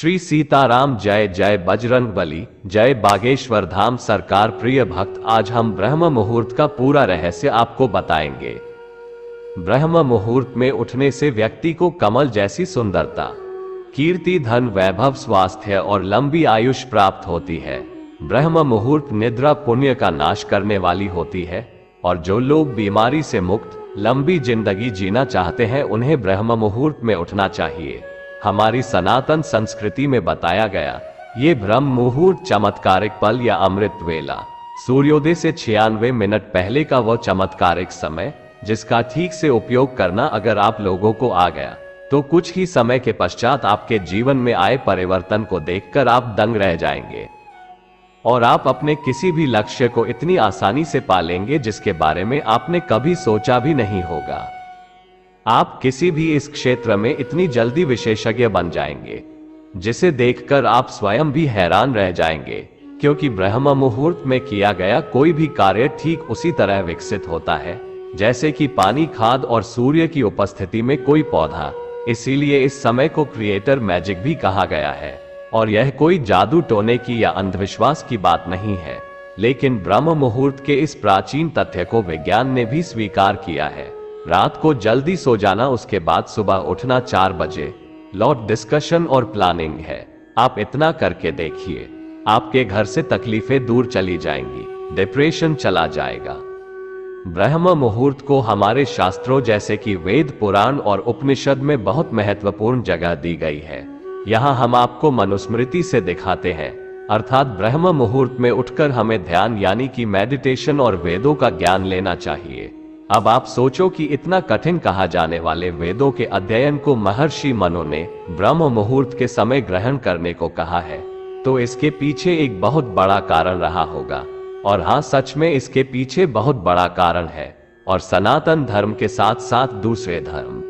श्री सीताराम जय जय बजरंगबली जय बागेश्वर धाम सरकार। प्रिय भक्त, आज हम ब्रह्म मुहूर्त का पूरा रहस्य आपको बताएंगे। ब्रह्म मुहूर्त में उठने से व्यक्ति को कमल जैसी सुंदरता, कीर्ति, धन, वैभव, स्वास्थ्य और लंबी आयुष प्राप्त होती है। ब्रह्म मुहूर्त निद्रा पुण्य का नाश करने वाली होती है और जो लोग बीमारी से मुक्त लंबी जिंदगी जीना चाहते हैं उन्हें ब्रह्म मुहूर्त में उठना चाहिए। हमारी सनातन संस्कृति में बताया गया ये ब्रह्म मुहूर्त चमत्कारिक पल या अमृत वेला, सूर्योदय से 96 मिनट पहले का वो चमत्कारिक समय जिसका ठीक से उपयोग करना अगर आप लोगों को आ गया तो कुछ ही समय के पश्चात आपके जीवन में आए परिवर्तन को देखकर आप दंग रह जाएंगे और आप अपने किसी भी लक्ष्य को इतनी आसानी से पालेंगे जिसके बारे में आपने कभी सोचा भी नहीं होगा। आप किसी भी इस क्षेत्र में इतनी जल्दी विशेषज्ञ बन जाएंगे जिसे देखकर आप स्वयं भी हैरान रह जाएंगे, क्योंकि ब्रह्म मुहूर्त में किया गया कोई भी कार्य ठीक उसी तरह विकसित होता है जैसे कि पानी, खाद और सूर्य की उपस्थिति में कोई पौधा। इसीलिए इस समय को क्रिएटर मैजिक भी कहा गया है और यह कोई जादू टोने की या अंधविश्वास की बात नहीं है, लेकिन ब्रह्म मुहूर्त के इस प्राचीन तथ्य को विज्ञान ने भी स्वीकार किया है। रात को जल्दी सो जाना, उसके बाद सुबह उठना 4 बजे, लॉट डिस्कशन और प्लानिंग है। आप इतना करके देखिए, आपके घर से तकलीफें दूर चली जाएंगी, डिप्रेशन चला जाएगा। ब्रह्म मुहूर्त को हमारे शास्त्रों जैसे कि वेद, पुराण और उपनिषद में बहुत महत्वपूर्ण जगह दी गई है। यहाँ हम आपको मनुस्मृति से दिखाते हैं, अर्थात ब्रह्म मुहूर्त में उठकर हमें ध्यान यानी कि मेडिटेशन और वेदों का ज्ञान लेना चाहिए। अब आप सोचो कि इतना कठिन कहा जाने वाले वेदों के अध्ययन को महर्षि मनु ने ब्रह्म मुहूर्त के समय ग्रहण करने को कहा है, तो इसके पीछे एक बहुत बड़ा कारण रहा होगा। और हाँ, सच में इसके पीछे बहुत बड़ा कारण है और सनातन धर्म के साथ साथ दूसरे धर्म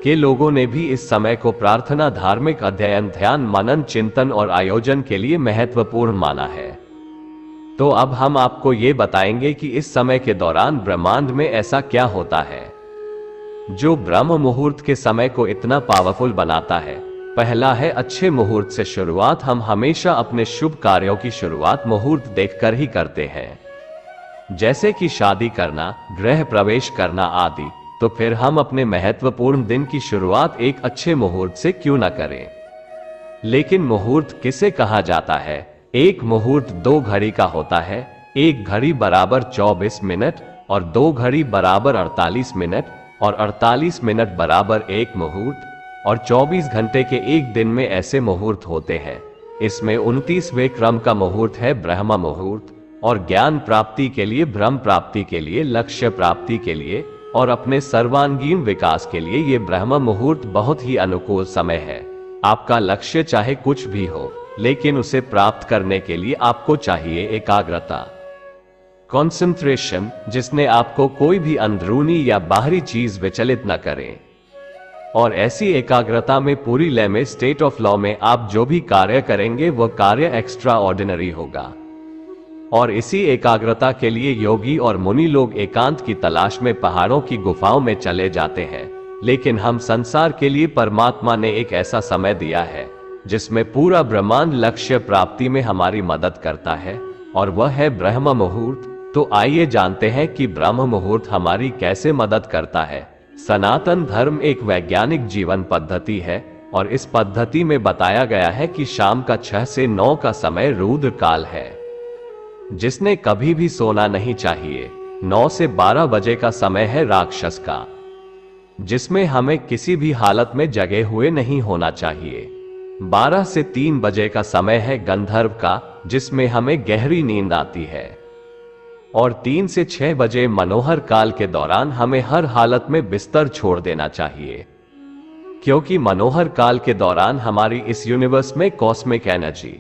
के लोगों ने भी इस समय को प्रार्थना, धार्मिक अध्ययन, ध्यान, मनन, चिंतन और आयोजन के लिए महत्वपूर्ण माना है। तो अब हम आपको ये बताएंगे कि इस समय के दौरान ब्रह्मांड में ऐसा क्या होता है जो ब्रह्म मुहूर्त के समय को इतना पावरफुल बनाता है। पहला है अच्छे मुहूर्त से शुरुआत। हम हमेशा अपने शुभ कार्यों की शुरुआत मुहूर्त देखकर ही करते हैं, जैसे कि शादी करना, गृह प्रवेश करना आदि। तो फिर हम अपने महत्वपूर्ण दिन की शुरुआत एक अच्छे मुहूर्त से क्यों न करें। लेकिन मुहूर्त किसे कहा जाता है? एक मुहूर्त 2 घड़ी का होता है। 1 घड़ी बराबर 24 मिनट और 2 घड़ी बराबर 48 मिनट और 48 मिनट बराबर 1 मुहूर्त और 24 घंटे के एक दिन में ऐसे मुहूर्त होते हैं। इसमें 29वें क्रम का मुहूर्त है ब्रह्म मुहूर्त, और ज्ञान प्राप्ति के लिए, ब्रह्म प्राप्ति के लिए, लक्ष्य प्राप्ति के लिए और अपने सर्वांगीण विकास के लिए ये ब्रह्म मुहूर्त बहुत ही अनुकूल समय है। आपका लक्ष्य चाहे कुछ भी हो, लेकिन उसे प्राप्त करने के लिए आपको चाहिए एकाग्रता, कंसंट्रेशन, जिसने आपको कोई भी अंदरूनी या बाहरी चीज विचलित न करे। और ऐसी एकाग्रता में, पूरी लय में, स्टेट ऑफ लॉ में आप जो भी कार्य करेंगे वह कार्य एक्स्ट्रा ऑर्डिनरी होगा। और इसी एकाग्रता के लिए योगी और मुनि लोग एकांत की तलाश में पहाड़ों की गुफाओं में चले जाते हैं। लेकिन हम संसार के लिए परमात्मा ने एक ऐसा समय दिया है जिसमें पूरा ब्रह्मांड लक्ष्य प्राप्ति में हमारी मदद करता है, और वह है ब्रह्म मुहूर्त। तो आइए जानते हैं कि ब्रह्म मुहूर्त हमारी कैसे मदद करता है। सनातन धर्म एक वैज्ञानिक जीवन पद्धति है और इस पद्धति में बताया गया है कि शाम का 6 से 9 का समय रुद्र काल है, जिसने कभी भी सोना नहीं चाहिए। 9 से 12 बजे का समय है राक्षस का, जिसमें हमें किसी भी हालत में जगे हुए नहीं होना चाहिए। 12 से 3 बजे का समय है गंधर्व का, जिसमें हमें गहरी नींद आती है। और 3 से 6 बजे मनोहर काल के दौरान हमें हर हालत में बिस्तर छोड़ देना चाहिए, क्योंकि मनोहर काल के दौरान हमारी इस यूनिवर्स में कॉस्मिक एनर्जी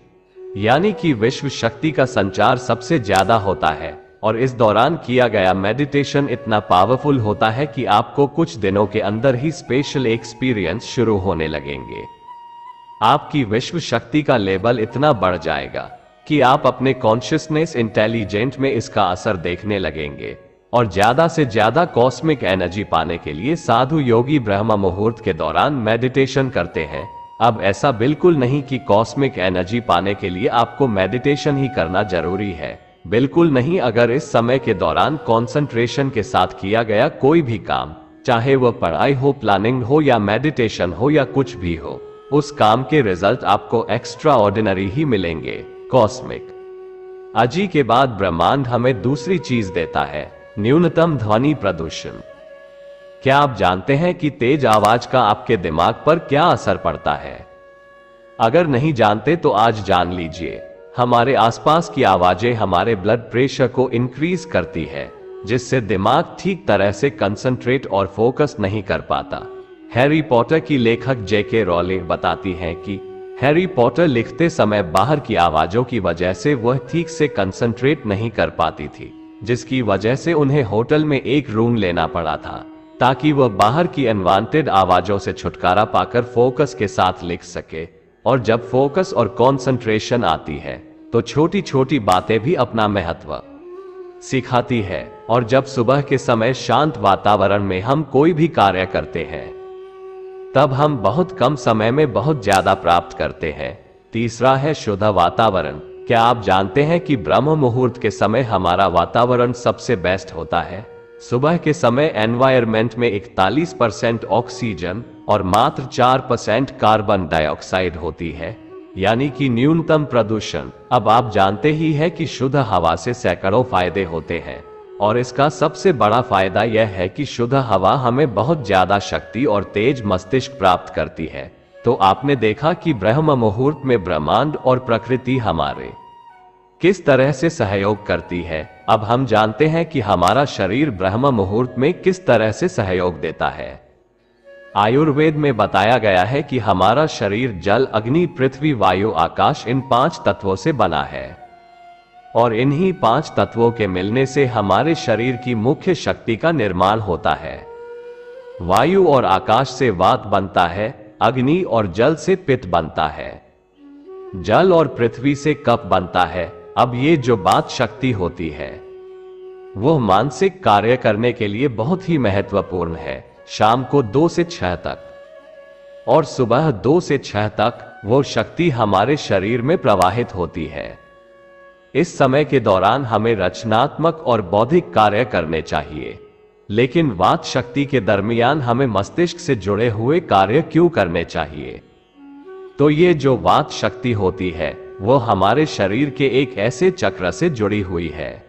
यानी कि विश्व शक्ति का संचार सबसे ज्यादा होता है। और इस दौरान किया गया मेडिटेशन इतना पावरफुल होता है कि आपको कुछ दिनों के अंदर ही स्पेशल एक्सपीरियंस शुरू होने लगेंगे। आपकी विश्व शक्ति का लेवल इतना बढ़ जाएगा कि आप अपने कॉन्शियसनेस इंटेलिजेंट में इसका असर देखने लगेंगे। और ज्यादा से ज्यादा कॉस्मिक एनर्जी पाने के लिए साधु योगी ब्रह्म मुहूर्त के दौरान मेडिटेशन करते हैं अब ऐसा बिल्कुल नहीं कि कॉस्मिक एनर्जी पाने के लिए आपको मेडिटेशन ही करना जरूरी है, बिल्कुल नहीं। अगर इस समय के दौरान कंसंट्रेशन के साथ किया गया कोई भी काम, चाहे वह पढ़ाई हो, प्लानिंग हो या मेडिटेशन हो या कुछ भी हो, उस काम के रिजल्ट आपको एक्स्ट्रा ऑर्डिनरी ही मिलेंगे। कॉस्मिक एनर्जी के बाद ब्रह्मांड हमें दूसरी चीज देता है, न्यूनतम ध्वनि प्रदूषण। क्या आप जानते हैं कि तेज आवाज का आपके दिमाग पर क्या असर पड़ता है? अगर नहीं जानते तो आज जान लीजिए। हमारे आसपास की आवाजें हमारे ब्लड प्रेशर को इंक्रीज करती है, जिससे दिमाग ठीक तरह से कंसंट्रेट और फोकस नहीं कर पाता। हैरी पॉटर की लेखक जेके रॉलिंग बताती हैं कि हैरी पॉटर लिखते समय बाहर की आवाजों की वजह से वह ठीक से कंसंट्रेट नहीं कर पाती थी, जिसकी वजह से उन्हें होटल में एक रूम लेना पड़ा था ताकि वह बाहर की अनवांटेड आवाजों से छुटकारा पाकर फोकस के साथ लिख सके। और जब फोकस और कंसंट्रेशन आती है तो छोटी छोटी बातें भी अपना महत्व सिखाती है। और जब सुबह के समय शांत वातावरण में हम कोई भी कार्य करते हैं, तब हम बहुत कम समय में बहुत ज्यादा प्राप्त करते हैं। तीसरा है शुद्ध वातावरण। क्या आप जानते हैं कि ब्रह्म मुहूर्त के समय हमारा वातावरण सबसे बेस्ट होता है? सुबह के समय एनवायरमेंट में 41% ऑक्सीजन और मात्र 4% कार्बन डाइऑक्साइड होती है, यानी कि न्यूनतम प्रदूषण। अब आप जानते ही हैं कि शुद्ध हवा से सैकड़ों फायदे होते हैं, और इसका सबसे बड़ा फायदा यह है कि शुद्ध हवा हमें बहुत ज्यादा शक्ति और तेज मस्तिष्क प्राप्त करती है। तो आपने देखा कि ब्रह्म मुहूर्त में ब्रह्मांड और प्रकृति हमारे किस तरह से सहयोग करती है। अब हम जानते हैं कि हमारा शरीर ब्रह्म मुहूर्त में किस तरह से सहयोग देता है। आयुर्वेद में बताया गया है कि हमारा शरीर जल, अग्नि, पृथ्वी, वायु, आकाश इन 5 तत्वों से बना है, और इन्हीं 5 तत्वों के मिलने से हमारे शरीर की मुख्य शक्ति का निर्माण होता है। वायु और आकाश से वात बनता है, अग्नि और जल से पित्त बनता है, जल और पृथ्वी से कफ बनता है। अब ये जो बात शक्ति होती है वो मानसिक कार्य करने के लिए बहुत ही महत्वपूर्ण है। शाम को 2 से 6 तक और सुबह 2 से 6 तक वो शक्ति हमारे शरीर में प्रवाहित होती है। इस समय के दौरान हमें रचनात्मक और बौद्धिक कार्य करने चाहिए, लेकिन वात शक्ति के दरमियान हमें मस्तिष्क से जुड़े हुए कार्य क्यों करने चाहिए? तो ये जो वात शक्ति होती है वो हमारे शरीर के एक ऐसे चक्र से जुड़ी हुई है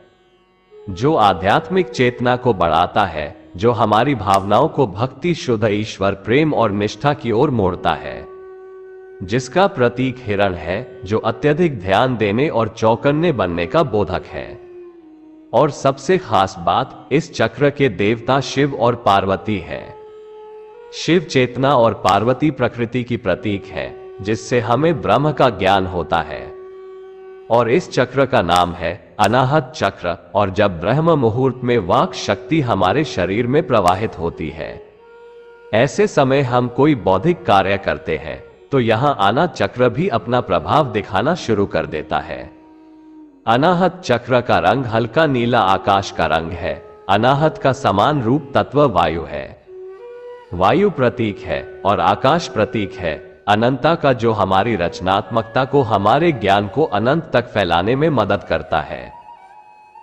जो आध्यात्मिक चेतना को बढ़ाता है, जो हमारी भावनाओं को भक्ति, शुद्ध ईश्वर प्रेम और निष्ठा की ओर मोड़ता है, जिसका प्रतीक हिरण है, जो अत्यधिक ध्यान देने और चौकन्ने बनने का बोधक है। और सबसे खास बात, इस चक्र के देवता शिव और पार्वती है। शिव चेतना और पार्वती प्रकृति की प्रतीक है, जिससे हमें ब्रह्म का ज्ञान होता है। और इस चक्र का नाम है अनाहत चक्र। और जब ब्रह्म मुहूर्त में वाक शक्ति हमारे शरीर में प्रवाहित होती है, ऐसे समय हम कोई बौद्धिक कार्य करते हैं, तो यहां अनाहत चक्र भी अपना प्रभाव दिखाना शुरू कर देता है। अनाहत चक्र का रंग हल्का नीला आकाश का रंग है। अनाहत का समान रूप तत्व वायु है। वायु प्रतीक है और आकाश प्रतीक है अनंता का, जो हमारी रचनात्मकता को, हमारे ज्ञान को अनंत तक फैलाने में मदद करता है।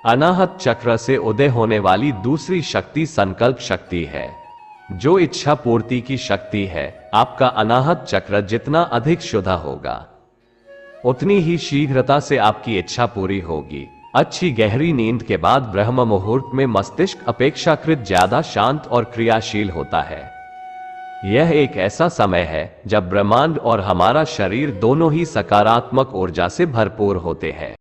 अनाहत चक्र से उदय होने वाली दूसरी शक्ति संकल्प शक्ति है, जो इच्छा पूर्ति की शक्ति है। आपका अनाहत चक्र जितना अधिक शुद्ध होगा, उतनी ही शीघ्रता से आपकी इच्छा पूरी होगी। अच्छी गहरी नींद के बाद ब्रह्म मुहूर्त में मस्तिष्क अपेक्षाकृत ज्यादा शांत और क्रियाशील होता है। यह एक ऐसा समय है जब ब्रह्मांड और हमारा शरीर दोनों ही सकारात्मक ऊर्जा से भरपूर होते हैं।